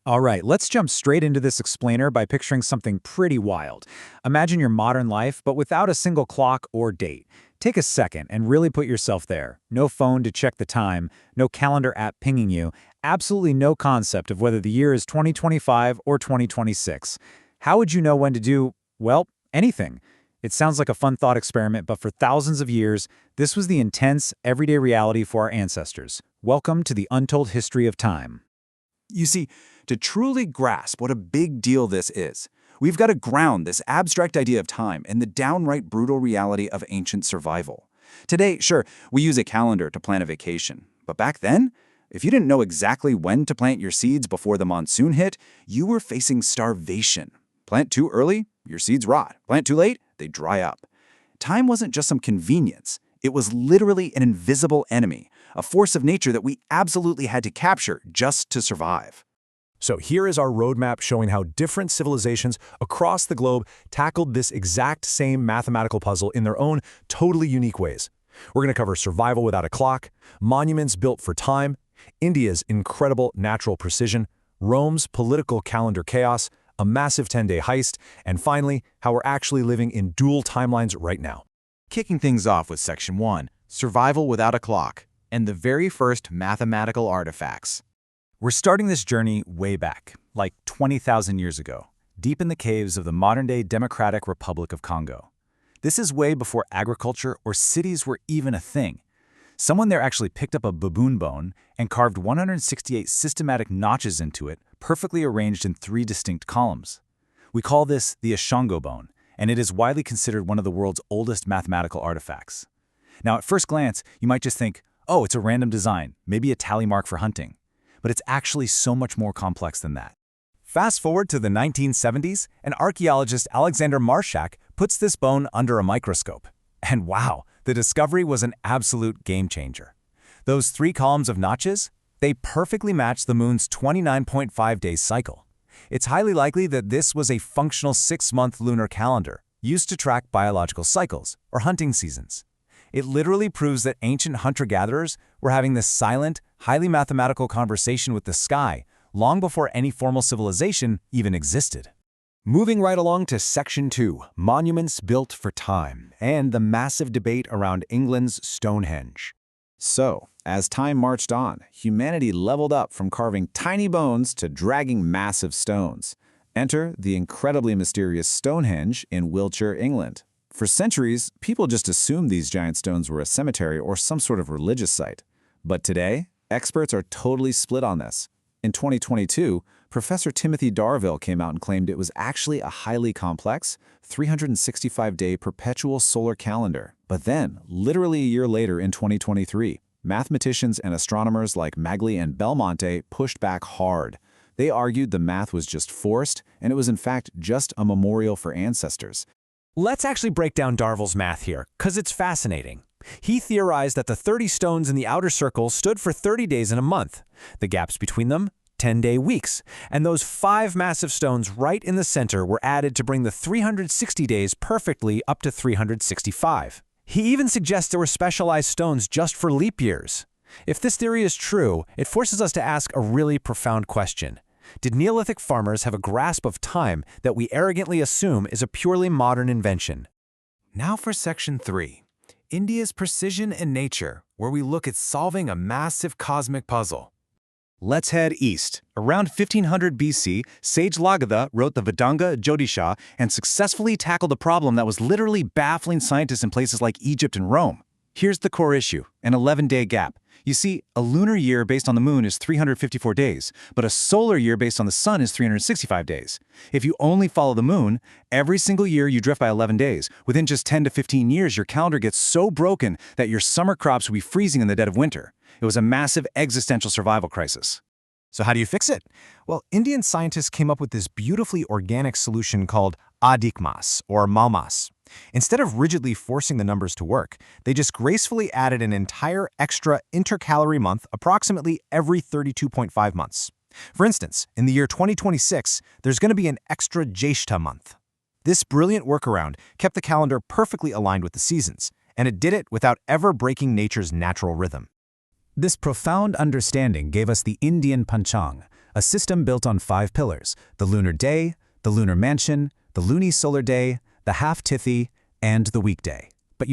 All right, let's jump straight into this explainer by picturing something pretty wild. Imagine your modern life, but without a single clock or date. Take a second and really put yourself there. No phone to check the time, no calendar app pinging you, absolutely no concept of whether the year is 2025 or 2026. How would you know when to do, well, anything? It sounds like a fun thought experiment, but for thousands of years, this was the intense, everyday reality for our ancestors. Welcome to the untold history of time. You see, to truly grasp what a big deal this is, we've got to ground this abstract idea of time in the downright brutal reality of ancient survival. Today, sure, we use a calendar to plan a vacation, but back then, if you didn't know exactly when to plant your seeds before the monsoon hit, you were facing starvation. Plant too early, your seeds rot. Plant too late, they dry up. Time wasn't just some convenience. It was literally an invisible enemy, a force of nature that we absolutely had to capture just to survive. So here is our roadmap showing how different civilizations across the globe tackled this exact same mathematical puzzle in their own totally unique ways. We're going to cover survival without a clock, monuments built for time, India's incredible natural precision, Rome's political calendar chaos, a massive 10-day heist, and finally, how we're actually living in dual timelines right now. Kicking things off with Section 1, Survival Without a Clock, and the very first mathematical artifacts. We're starting this journey way back, like 20,000 years ago, deep in the caves of the modern-day Democratic Republic of Congo. This is way before agriculture or cities were even a thing. Someone there actually picked up a baboon bone and carved 168 systematic notches into it, perfectly arranged in 3 distinct columns. We call this the Ashongo bone, and it is widely considered one of the world's oldest mathematical artifacts. Now, at first glance, you might just think, oh, it's a random design, maybe a tally mark for hunting. But it's actually so much more complex than that. Fast forward to the 1970s, and archaeologist Alexander Marshak puts this bone under a microscope. And wow, the discovery was an absolute game changer. Those 3 columns of notches, they perfectly match the moon's 29.5-day cycle. It's highly likely that this was a functional 6-month lunar calendar used to track biological cycles or hunting seasons. It literally proves that ancient hunter-gatherers were having this silent, highly mathematical conversation with the sky long before any formal civilization even existed. Moving right along to Section 2, Monuments Built for Time, and the massive debate around England's Stonehenge. So, as time marched on, humanity leveled up from carving tiny bones to dragging massive stones. Enter the incredibly mysterious Stonehenge in Wiltshire, England. For centuries, people just assumed these giant stones were a cemetery or some sort of religious site. But today, experts are totally split on this. In 2022, Professor Timothy Darville came out and claimed it was actually a highly complex, 365-day perpetual solar calendar. But then, literally a year later in 2023, mathematicians and astronomers like Magli and Belmonte pushed back hard. They argued the math was just forced, and it was in fact just a memorial for ancestors. Let's actually break down Darville's math here, because it's fascinating. He theorized that the 30 stones in the outer circle stood for 30 days in a month. The gaps between them, 10-day weeks. And those 5 massive stones right in the center were added to bring the 360 days perfectly up to 365. He even suggests there were specialized stones just for leap years. If this theory is true, it forces us to ask a really profound question. Did Neolithic farmers have a grasp of time that we arrogantly assume is a purely modern invention? Now for Section 3, India's precision and nature, where we look at solving a massive cosmic puzzle. Let's head east. Around 1500 BC, Sage Lagadha wrote the Vedanga Jyotisha and successfully tackled a problem that was literally baffling scientists in places like Egypt and Rome. Here's the core issue, an 11-day gap. You see, a lunar year based on the moon is 354 days, but a solar year based on the sun is 365 days. If you only follow the moon, every single year you drift by 11 days. Within just 10 to 15 years, your calendar gets so broken that your summer crops will be freezing in the dead of winter. It was a massive existential survival crisis. So how do you fix it? Well, Indian scientists came up with this beautifully organic solution called Adhik or Malmas. Instead of rigidly forcing the numbers to work, they just gracefully added an entire extra intercalary month approximately every 32.5 months. For instance, in the year 2026, there's going to be an extra Jyeshtha month. This brilliant workaround kept the calendar perfectly aligned with the seasons, and it did it without ever breaking nature's natural rhythm. This profound understanding gave us the Indian Panchang, a system built on 5 pillars: the lunar day, the lunar mansion, the lunisolar day, the half-tithi, and the weekday. But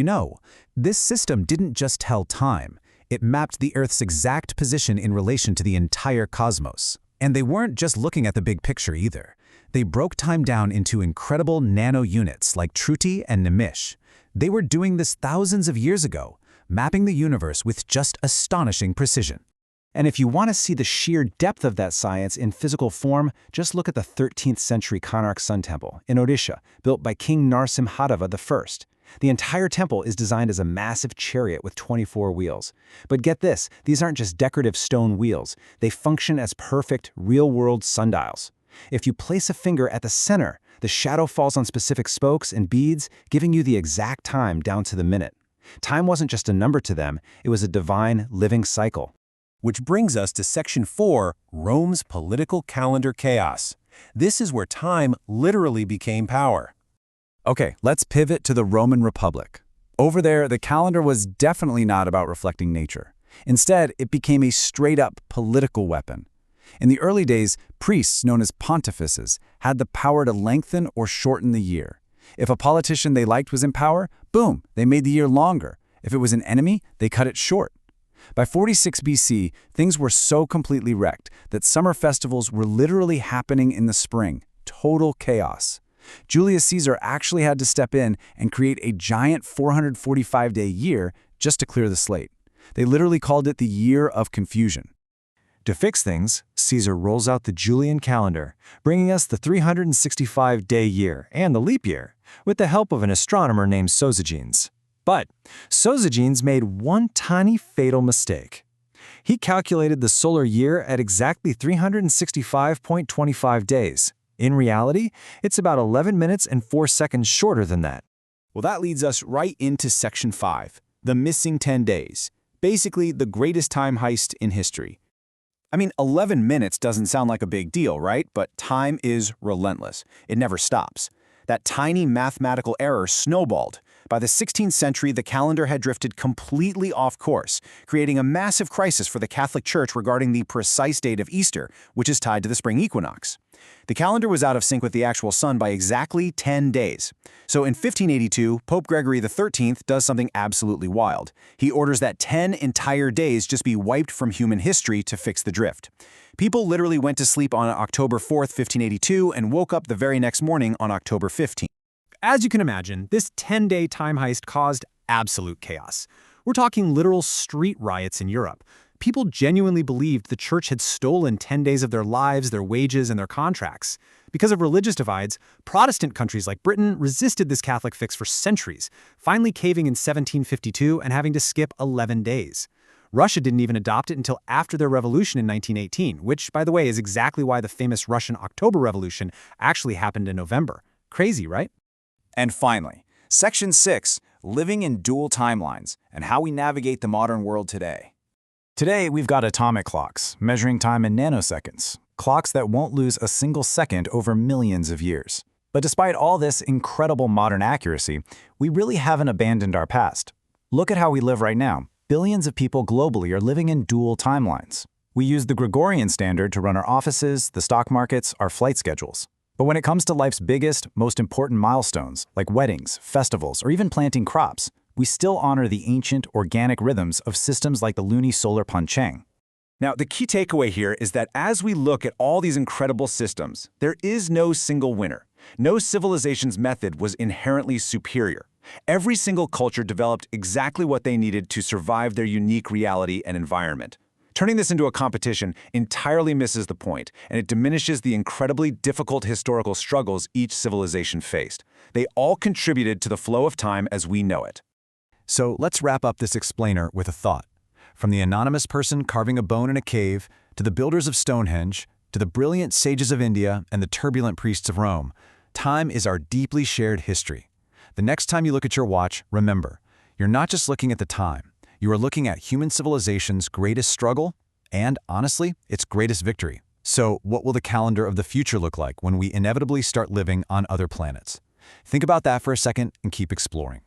this system didn't just tell time. It mapped the Earth's exact position in relation to the entire cosmos. And they weren't just looking at the big picture either. They broke time down into incredible nano-units like Truti and Nimish. They were doing this thousands of years ago, mapping the universe with just astonishing precision. And if you want to see the sheer depth of that science in physical form, just look at the 13th century Konark Sun Temple in Odisha, built by King Narsimhadeva I. The entire temple is designed as a massive chariot with 24 wheels. But get this, these aren't just decorative stone wheels. They function as perfect, real-world sundials. If you place a finger at the center, the shadow falls on specific spokes and beads, giving you the exact time down to the minute. Time wasn't just a number to them, it was a divine, living cycle. Which brings us to Section 4, Rome's political calendar chaos. This is where time literally became power. Okay, let's pivot to the Roman Republic. Over there, the calendar was definitely not about reflecting nature. Instead, it became a straight-up political weapon. In the early days, priests, known as pontifices, had the power to lengthen or shorten the year. If a politician they liked was in power, boom, they made the year longer. If it was an enemy, they cut it short. By 46 BC, things were so completely wrecked that summer festivals were literally happening in the spring. Total chaos. Julius Caesar actually had to step in and create a giant 445-day year just to clear the slate. They literally called it the Year of Confusion. To fix things, Caesar rolls out the Julian calendar, bringing us the 365-day year and the leap year, with the help of an astronomer named Sosigenes. But Sosigenes made one tiny fatal mistake. He calculated the solar year at exactly 365.25 days. In reality, it's about 11 minutes and 4 seconds shorter than that. Well, that leads us right into Section 5, the missing 10 days. Basically, the greatest time heist in history. I mean, 11 minutes doesn't sound like a big deal, right? But time is relentless. It never stops. That tiny mathematical error snowballed. By the 16th century, the calendar had drifted completely off course, creating a massive crisis for the Catholic Church regarding the precise date of Easter, which is tied to the spring equinox. The calendar was out of sync with the actual sun by exactly 10 days. So in 1582, Pope Gregory XIII does something absolutely wild. He orders that 10 entire days just be wiped from human history to fix the drift. People literally went to sleep on October 4th, 1582, and woke up the very next morning on October 15th. As you can imagine, this 10-day time heist caused absolute chaos. We're talking literal street riots in Europe. People genuinely believed the church had stolen 10 days of their lives, their wages, and their contracts. Because of religious divides, Protestant countries like Britain resisted this Catholic fix for centuries, finally caving in 1752 and having to skip 11 days. Russia didn't even adopt it until after their revolution in 1918, which, by the way, is exactly why the famous Russian October Revolution actually happened in November. Crazy, right? And finally, Section 6, Living in Dual Timelines and How We Navigate the Modern World Today. Today, we've got atomic clocks, measuring time in nanoseconds, clocks that won't lose a single second over millions of years. But despite all this incredible modern accuracy, we really haven't abandoned our past. Look at how we live right now. Billions of people globally are living in dual timelines. We use the Gregorian standard to run our offices, the stock markets, our flight schedules. But when it comes to life's biggest, most important milestones, like weddings, festivals, or even planting crops, we still honor the ancient, organic rhythms of systems like the lunisolar Panchang. Now, the key takeaway here is that as we look at all these incredible systems, there is no single winner. No civilization's method was inherently superior. Every single culture developed exactly what they needed to survive their unique reality and environment. Turning this into a competition entirely misses the point, and it diminishes the incredibly difficult historical struggles each civilization faced. They all contributed to the flow of time as we know it. So let's wrap up this explainer with a thought. From the anonymous person carving a bone in a cave, to the builders of Stonehenge, to the brilliant sages of India and the turbulent priests of Rome, time is our deeply shared history. The next time you look at your watch, remember, you're not just looking at the time. You are looking at human civilization's greatest struggle and, honestly, its greatest victory. So what will the calendar of the future look like when we inevitably start living on other planets? Think about that for a second and keep exploring.